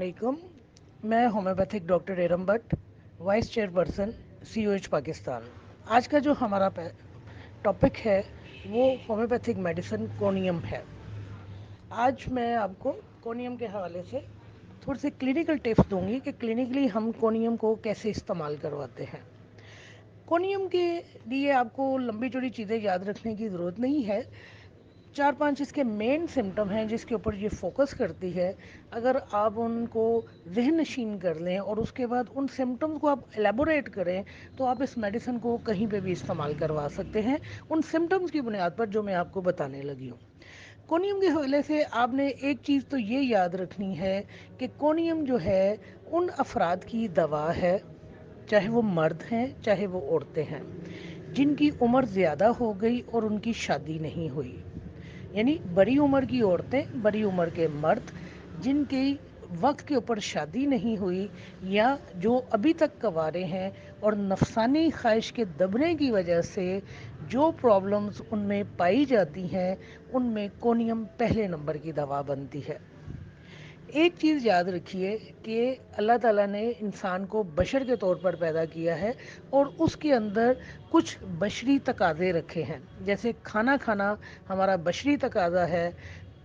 वालेकुम। मैं homeopathic doctor Eram Bhatt, vice chairperson COH Pakistan. आज का जो हमारा टॉपिक है वो होम्योपैथिक मेडिसिन कोनियम है। आज मैं आपको कोनियम के हवाले से थोड़ी सी क्लिनिकल टिप्स दूंगी कि क्लिनिकली हम कोनियम को कैसे इस्तेमाल करवाते हैं। कोनियम के लिए आपको लंबी चौड़ी चीज़ें याद रखने की ज़रूरत नहीं है। 4-5 इसके मेन सिम्टम हैं जिसके ऊपर ये फोकस करती है। अगर आप उनको ज़हन नशीन कर लें और उसके बाद उन सिम्टम्स को आप एलेबोरेट करें तो आप इस मेडिसिन को कहीं पे भी इस्तेमाल करवा सकते हैं उन सिम्टम्स की बुनियाद पर जो मैं आपको बताने लगी हूँ। कोनियम के हवाले से आपने एक चीज़ तो ये याद रखनी है कि कोनियम जो है उन अफराद की दवा है, चाहे वो मर्द हैं चाहे वो औरतें हैं, जिनकी उम्र ज़्यादा हो गई और उनकी शादी नहीं हुई। यानी बड़ी उम्र की औरतें, बड़ी उम्र के मर्द जिनकी वक्त के ऊपर शादी नहीं हुई या जो अभी तक कवारे हैं और नफसानी ख्वाहिश के दबने की वजह से जो प्रॉब्लम्स उनमें पाई जाती हैं उनमें कोनियम पहले नंबर की दवा बनती है। एक चीज़ याद रखिए कि अल्लाह ताला ने इंसान को बशर के तौर पर पैदा किया है और उसके अंदर कुछ बशरी तकाज़े रखे हैं। जैसे खाना खाना हमारा बशरी तकाज़ा है,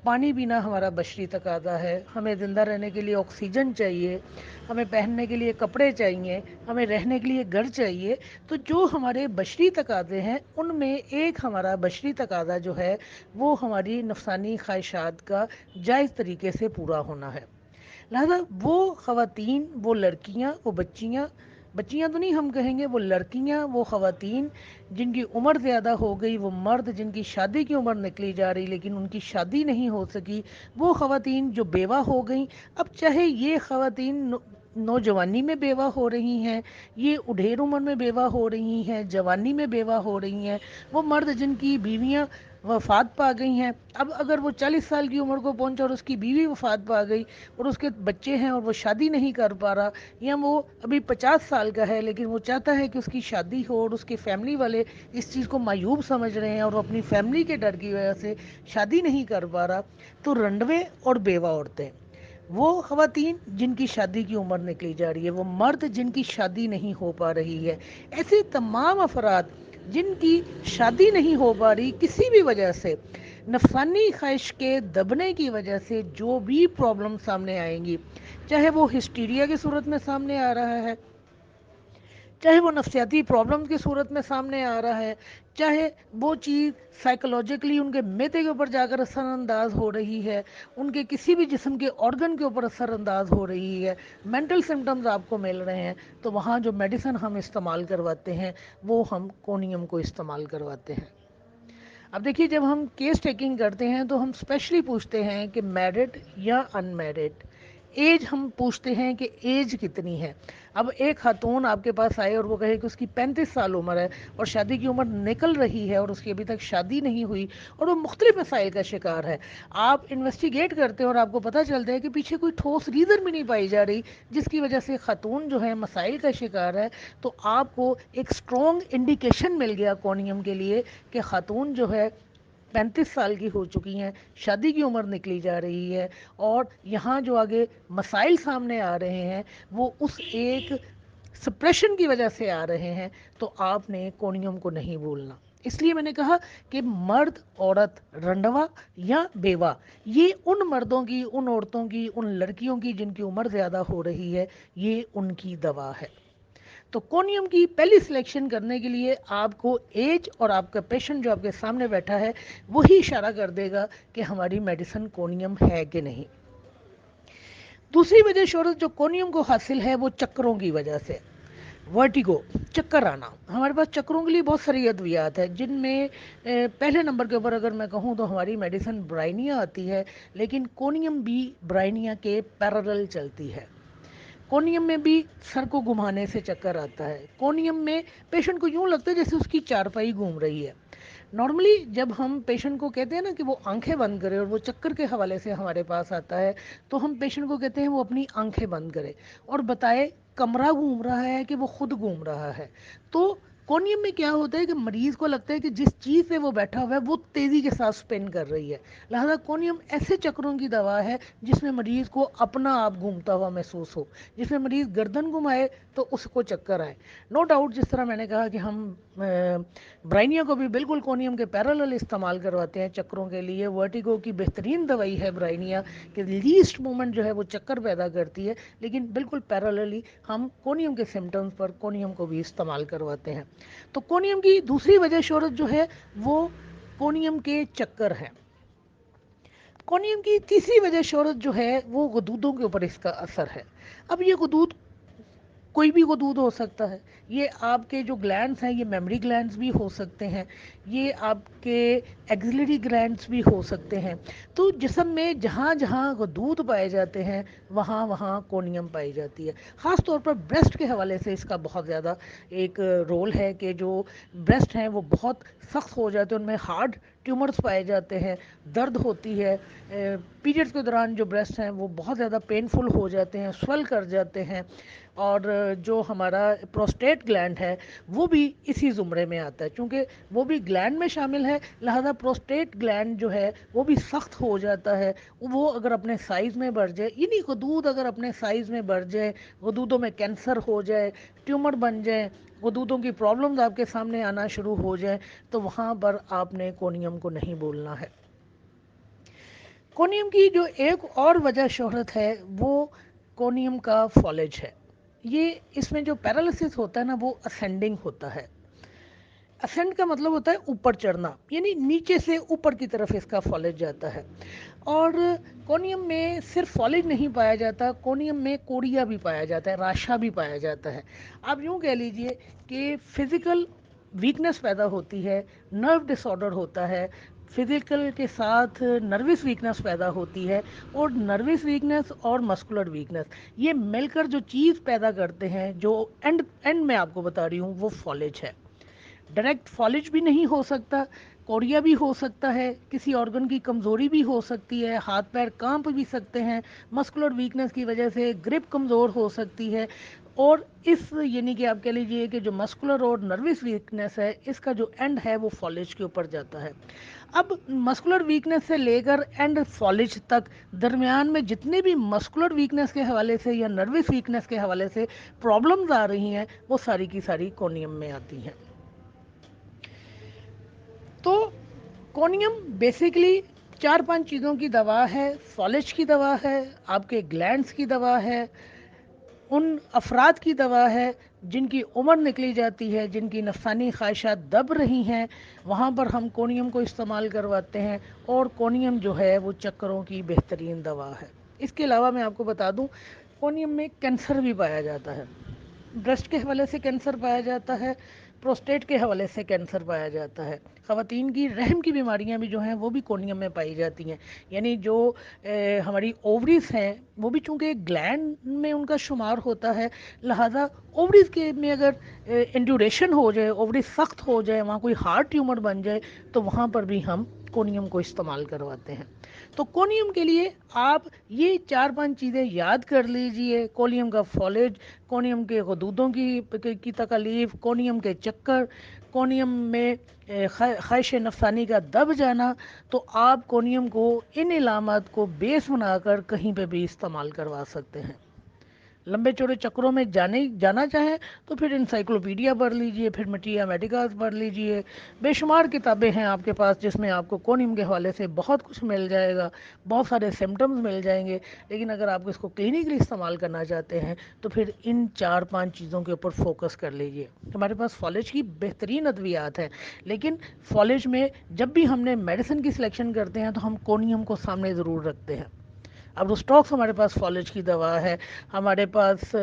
पानी पीना हमारा बशरी तकाज़ा है, हमें ज़िंदा रहने के लिए ऑक्सीजन चाहिए, हमें पहनने के लिए कपड़े चाहिए, हमें रहने के लिए घर चाहिए। तो जो हमारे बशरी तकाज़े हैं उनमें एक हमारा बशरी तकाज़ा जो है वो हमारी नफसानी ख्वाहिशात का जायज़ तरीके से पूरा होना है। लिहाजा वो ख़वातीन, वो लड़कियां, वो बच्चियां, बच्चियां तो नहीं हम कहेंगे, वो लड़कियां, वो ख़वातीन जिनकी उम्र ज़्यादा हो गई, वो मर्द जिनकी शादी की उम्र निकली जा रही लेकिन उनकी शादी नहीं हो सकी, वो ख़वातीन जो बेवा हो गई। अब चाहे ये ख़वातीन नौजवानी में बेवा हो रही हैं, ये उढेर उम्र में बेवा हो रही हैं, जवानी में बेवा हो रही हैं, वो मर्द जिनकी बीवियां वफात पा गई हैं। अब अगर वो 40 साल की उम्र को पहुंचा और उसकी बीवी वफात पा गई और उसके बच्चे हैं और वो शादी नहीं कर पा रहा, या वो अभी 50 साल का है लेकिन वो चाहता है कि उसकी शादी हो और उसके फैमिली वाले इस चीज़ को मायूब समझ रहे हैं और वो अपनी फैमिली के डर की वजह से शादी नहीं कर पा रहा, तो रंडवे और बेवा औरतें, वो ख़वातीन जिनकी शादी की उम्र निकली जा रही है, वो मर्द जिनकी शादी नहीं हो पा रही है, ऐसे तमाम अफराद जिनकी शादी नहीं हो पा रही किसी भी वजह से, नफसानी ख्वाहिश के दबने की वजह से जो भी प्रॉब्लम सामने आएंगी, चाहे वो हिस्टीरिया की सूरत में सामने आ रहा है, चाहे वो नफसियाती प्रॉब्लम की सूरत में सामने आ रहा है, चाहे वो चीज़ साइकोलॉजिकली उनके मेदे के ऊपर जाकर असरअंदाज हो रही है, उनके किसी भी जिस्म के ऑर्गन के ऊपर असरअंदाज हो रही है, मेंटल सिम्टम्स आपको मिल रहे हैं, तो वहाँ जो मेडिसिन हम इस्तेमाल करवाते हैं वो हम कोनियम को इस्तेमाल करवाते हैं। अब देखिए, जब हम केस टेकिंग करते हैं तो हम स्पेशली पूछते हैं कि मैरिड या अनमैरिड। एज हम पूछते हैं कि एज कितनी है। अब एक खातून आपके पास आए और वो कहे कि उसकी 35 साल उम्र है और शादी की उम्र निकल रही है और उसकी अभी तक शादी नहीं हुई और वो मुख्तलिफ मसाइल का शिकार है। आप इन्वेस्टिगेट करते हैं और आपको पता चलता है कि पीछे कोई ठोस रीज़न भी नहीं पाई जा रही जिसकी वजह से खातून जो है मसाइल का शिकार है, तो आपको एक स्ट्रॉन्ग इंडिकेशन मिल गया कोनियम के लिए कि खातून जो है 35 साल की हो चुकी हैं, शादी की उम्र निकली जा रही है और यहाँ जो आगे मसाइल सामने आ रहे हैं वो उस एक सप्रेशन की वजह से आ रहे हैं, तो आपने कोनियम को नहीं भूलना। इसलिए मैंने कहा कि मर्द, औरत, रंडवा या बेवा, ये उन मर्दों की, उन औरतों की, उन लड़कियों की जिनकी उम्र ज़्यादा हो रही है, ये उनकी दवा है। तो कोनियम की पहली सिलेक्शन करने के लिए आपको एज और आपका पेशेंट जो आपके सामने बैठा है वही इशारा कर देगा कि हमारी मेडिसिन कोनियम है कि नहीं। दूसरी वजह शोहरत जो कोनियम को हासिल है वो चक्करों की वजह से। वर्टिगो, चक्कर आना, हमारे पास चक्करों के लिए बहुत सारी अद्वियात है जिनमें पहले नंबर के ऊपर अगर मैं कहूँ तो हमारी मेडिसिन ब्राइनिया आती है, लेकिन कोनियम भी ब्राइनिया के पैरेलल चलती है। कोनियम में भी सर को घुमाने से चक्कर आता है। कोनियम में पेशेंट को यूं लगता है जैसे उसकी चारपाई घूम रही है। नॉर्मली जब हम पेशेंट को कहते हैं ना कि वो आंखें बंद करे और वो चक्कर के हवाले से हमारे पास आता है, तो हम पेशेंट को कहते हैं वो अपनी आंखें बंद करे और बताए कमरा घूम रहा है कि वो खुद घूम रहा है। तो کونیم میں کیا ہوتا ہے کہ مریض کو لگتا ہے کہ جس چیز سے وہ بیٹھا ہوا ہے وہ تیزی کے ساتھ سپن کر رہی ہے، لہذا کونیم ایسے چکروں کی دوا ہے جس میں مریض کو اپنا آپ گھومتا ہوا محسوس ہو، جس میں مریض گردن گھمائے تو اس کو چکر آئے۔ نو ڈاؤٹ جس طرح میں نے کہا کہ ہم برائنیا کو بھی بالکل کونیم کے پیرالل استعمال کرواتے ہیں چکروں کے لیے، ورٹیگو کی بہترین دوائی ہے برائنیا کہ لیسٹ مومنٹ جو ہے وہ چکر پیدا کرتی ہے، لیکن بالکل پیراللی ہم کونیم کے سمٹمز پر کونیم کو بھی استعمال کرواتے ہیں۔ تو کونیم کی دوسری وجہ شہرت جو ہے وہ کونیم کے چکر ہے۔ کونیم کی تیسری وجہ شہرت جو ہے وہ غدودوں کے اوپر اس کا اثر ہے۔ اب یہ غدود کوئی بھی غدود ہو سکتا ہے، یہ آپ کے جو گلینڈز ہیں یہ میمری گلینڈز بھی ہو سکتے ہیں، یہ آپ کے ایگزیلری گلینڈز بھی ہو سکتے ہیں۔ تو جسم میں جہاں جہاں غدود پائے جاتے ہیں وہاں وہاں کونیم پائی جاتی ہے۔ خاص طور پر بریسٹ کے حوالے سے اس کا بہت زیادہ ایک رول ہے کہ جو بریسٹ ہیں وہ بہت سخت ہو جاتے ہیں، ان میں ہارڈ ٹیومرز پائے جاتے ہیں، درد ہوتی ہے، پیریڈز کے دوران جو بریسٹ ہیں وہ بہت زیادہ پینفل ہو جاتے ہیں، سویل کر جاتے ہیں، اور جو ہمارا پروسٹیٹ گلینڈ ہے وہ بھی اسی زمرے میں آتا ہے، چونکہ وہ بھی گلینڈ میں شامل ہے، لہذا پروسٹیٹ گلینڈ جو ہے وہ بھی سخت ہو جاتا ہے۔ وہ اگر اپنے سائز میں بڑھ جائے، یعنی غدود اگر اپنے سائز میں بڑھ جائے، غدودوں میں کینسر ہو جائے، ٹیومر بن جائیں، غدودوں کی پرابلمز آپ کے سامنے آنا شروع ہو جائیں، تو وہاں پر آپ نے کونیم کو نہیں بولنا ہے۔ کونیم کی جو ایک اور وجہ شہرت ہے وہ کونیم کا فالج ہے۔ یہ اس میں جو پیرالسس ہوتا ہے نا وہ اسینڈنگ ہوتا ہے۔ اسینڈ کا مطلب ہوتا ہے اوپر چڑھنا، یعنی نیچے سے اوپر کی طرف اس کا فالج جاتا ہے۔ اور کونیم میں صرف فالج نہیں پایا جاتا، کونیم میں کوڑیا بھی پایا جاتا ہے، راشا بھی پایا جاتا ہے۔ آپ یوں کہہ لیجئے کہ فزیکل ویکنس پیدا ہوتی ہے، نرو ڈس آرڈر ہوتا ہے، فزیکل کے ساتھ نروس ویکنس پیدا ہوتی ہے، اور نروس ویکنس اور مسکولر ویکنس یہ مل کر جو چیز پیدا کرتے ہیں، جو اینڈ میں آپ کو بتا رہی ہوں وہ فالج ہے۔ ڈائریکٹ فالج بھی نہیں ہو سکتا، کوڑیا بھی ہو سکتا ہے، کسی آرگن کی کمزوری بھی ہو سکتی ہے، ہاتھ پیر کانپ بھی سکتے ہیں، مسکولر ویکنس کی وجہ سے گرپ کمزور ہو سکتی ہے، اور اس یعنی کہ آپ کہہ لیجئے کہ جو مسکولر اور نروس ویکنس ہے اس کا جو اینڈ ہے وہ فالج کے اوپر جاتا ہے۔ اب مسکولر ویکنس سے لے کر اینڈ فالج تک درمیان میں جتنے بھی مسکولر ویکنس کے حوالے سے یا نروس ویکنس کے حوالے سے پرابلمز آ رہی ہیں وہ ساری کی ساری کونیم میں آتی ہیں۔ تو کونیم بیسیکلی 4-5 چیزوں کی دوا ہے، فالج کی دوا ہے، آپ کے گلینڈز کی دوا ہے، ان افراد کی دوا ہے جن کی عمر نکلی جاتی ہے، جن کی نفسانی خواہشات دب رہی ہیں، وہاں پر ہم کونیم کو استعمال کرواتے ہیں، اور کونیم جو ہے وہ چکروں کی بہترین دوا ہے۔ اس کے علاوہ میں آپ کو بتا دوں کونیم میں کینسر بھی پایا جاتا ہے، بریسٹ کے حوالے سے کینسر پایا جاتا ہے، پروسٹیٹ کے حوالے سے کینسر پایا جاتا ہے، خواتین کی رحم کی بیماریاں بھی جو ہیں وہ بھی کونیم میں پائی جاتی ہیں، یعنی جو ہماری اووریز ہیں وہ بھی چونکہ گلینڈ میں ان کا شمار ہوتا ہے، لہٰذا اووریز کے میں اگر انڈیوریشن ہو جائے، اووریز سخت ہو جائے، وہاں کوئی ہارڈ ٹیومر بن جائے تو وہاں پر بھی ہم کونیم کو استعمال کرواتے ہیں۔ تو کونیم کے لیے آپ یہ 4-5 چیزیں یاد کر لیجئے: کونیم کا فالج، کونیم کے غدودوں کی تکالیف، کونیم کے چکر، کونیم میں خواہش نفسانی کا دب جانا، تو آپ کونیم کو ان علامات کو بیس بنا کر کہیں پہ بھی استعمال کروا سکتے ہیں۔ لمبے چوڑے چکروں میں جانا چاہیں تو پھر انسائکلوپیڈیا پڑھ لیجئے، پھر مٹیا میڈیکاز پڑھ لیجئے، بے شمار کتابیں ہیں آپ کے پاس جس میں آپ کو کونیم کے حوالے سے بہت کچھ مل جائے گا، بہت سارے سمٹمز مل جائیں گے، لیکن اگر آپ اس کو کلینکلی استعمال کرنا چاہتے ہیں تو پھر ان 4-5 چیزوں کے اوپر فوکس کر لیجئے۔ ہمارے پاس فالج کی بہترین ادویات ہیں، لیکن فالج میں جب بھی ہم نے میڈیسن کی سلیکشن کرتے ہیں تو ہم کونیم کو سامنے ضرور رکھتے ہیں۔ اب روسٹاکس ہمارے پاس فالج کی دوا ہے، ہمارے پاس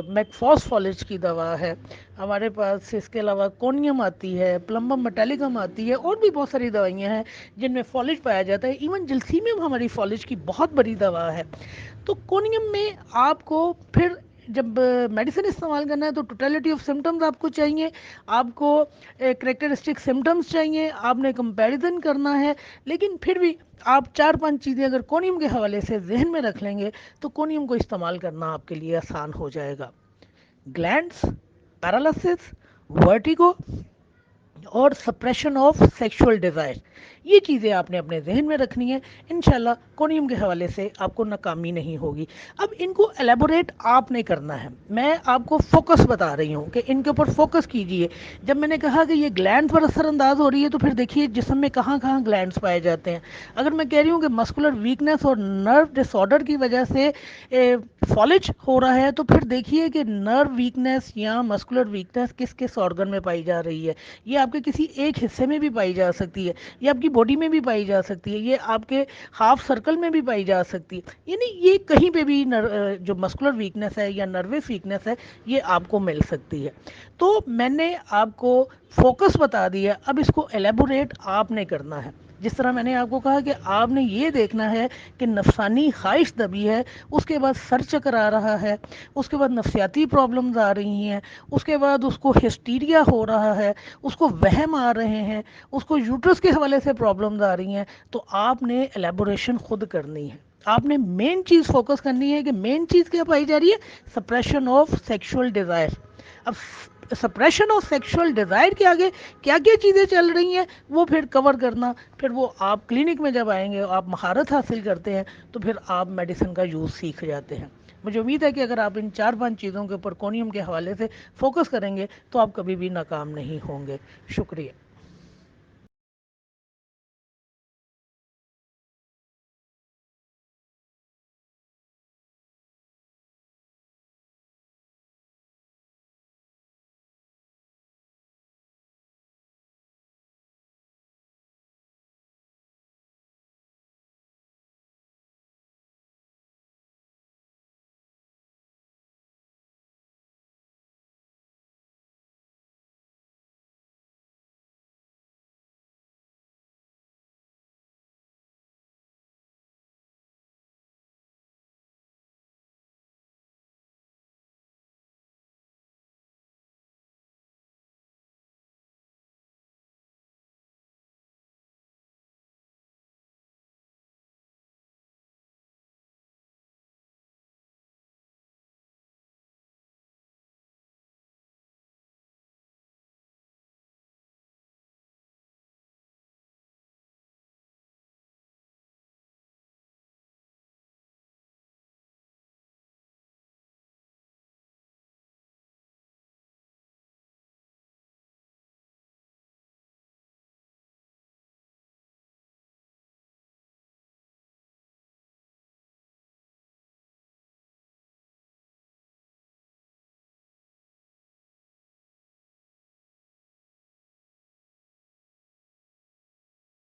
میکفاس فالج کی دوا ہے، ہمارے پاس اس کے علاوہ کونیم آتی ہے، پلمبم میٹیلکم آتی ہے، اور بھی بہت ساری دوائیاں ہیں جن میں فالج پایا جاتا ہے۔ ایون جلسیمیم ہماری فالج کی بہت بڑی دوا ہے۔ تو کونیم میں آپ کو پھر جب میڈیسن استعمال کرنا ہے تو ٹوٹیلٹی آف سمٹمز آپ کو چاہیے، آپ کو کریکٹرسٹک سمٹمز چاہیے، آپ نے کمپیریزن کرنا ہے، لیکن پھر بھی آپ 4-5 چیزیں اگر کونیم کے حوالے سے ذہن میں رکھ لیں گے تو کونیم کو استعمال کرنا آپ کے لیے آسان ہو جائے گا۔ گلینڈز، پیرالسس، वर्टिगो और सप्रेशन ऑफ सेक्सुअल डिज़ायर। ये चीज़ें आपने अपने जहन में रखनी है। इंशाल्लाह कोनियम के हवाले से आपको नाकामी नहीं होगी। अब इनको एलेबोरेट आपने करना है, मैं आपको फोकस बता रही हूँ कि इनके ऊपर फोकस कीजिए। जब मैंने कहा कि ये ग्लैंड पर असरअंदाज हो रही है, तो फिर देखिए जिस्म में कहाँ कहाँ ग्लैंड्स पाए जाते हैं। अगर मैं कह रही हूँ कि मस्कुलर वीकनेस और नर्व डिसऑर्डर की वजह से फॉलिज हो रहा है, तो फिर देखिए कि नर्व वीकनेस या मस्कुलर वीकनेस किस किस ऑर्गन में पाई जा रही है। ये आपके किसी एक हिस्से में भी पाई जा सकती है, ये आपकी बॉडी में भी पाई जा सकती है, ये आपके हाफ सर्कल में भी पाई जा सकती है। यानी ये कहीं पे भी जो मस्कुलर वीकनेस है या नर्वस वीकनेस है, ये आपको मिल सकती है। तो मैंने आपको फोकस बता दिया, अब इसको एलेबोरेट आपने करना है। जिस तरह मैंने आपको कहा कि आपने ये देखना है कि नफसानी ख्वाहिश दबी है, उसके बाद सर चक्कर आ रहा है, उसके बाद नफसियाती प्रॉब्लम्स आ रही हैं, उसके बाद उसको हिस्टीरिया हो रहा है, उसको वहम आ रहे हैं, उसको यूट्रस के हवाले से प्रॉब्लम्स आ रही हैं, तो आपने एलेबोरेशन खुद करनी है। आपने मेन चीज़ फोकस करनी है कि मेन चीज़ क्या पाई जा रही है, सप्रेशन ऑफ सेक्सुअल डिज़ायर। अब सप्रेशन ऑफ सेक्सुअल डिज़ायर के आगे क्या क्या चीज़ें चल रही हैं, वो फिर कवर करना, फिर वो आप क्लिनिक में जब आएंगे, आप महारत हासिल करते हैं, तो फिर आप मेडिसिन का यूज़ सीख जाते हैं। मुझे उम्मीद है कि अगर आप इन 4-5 चीज़ों के ऊपर कोनियम के हवाले से फोकस करेंगे, तो आप कभी भी नाकाम नहीं होंगे। शुक्रिया।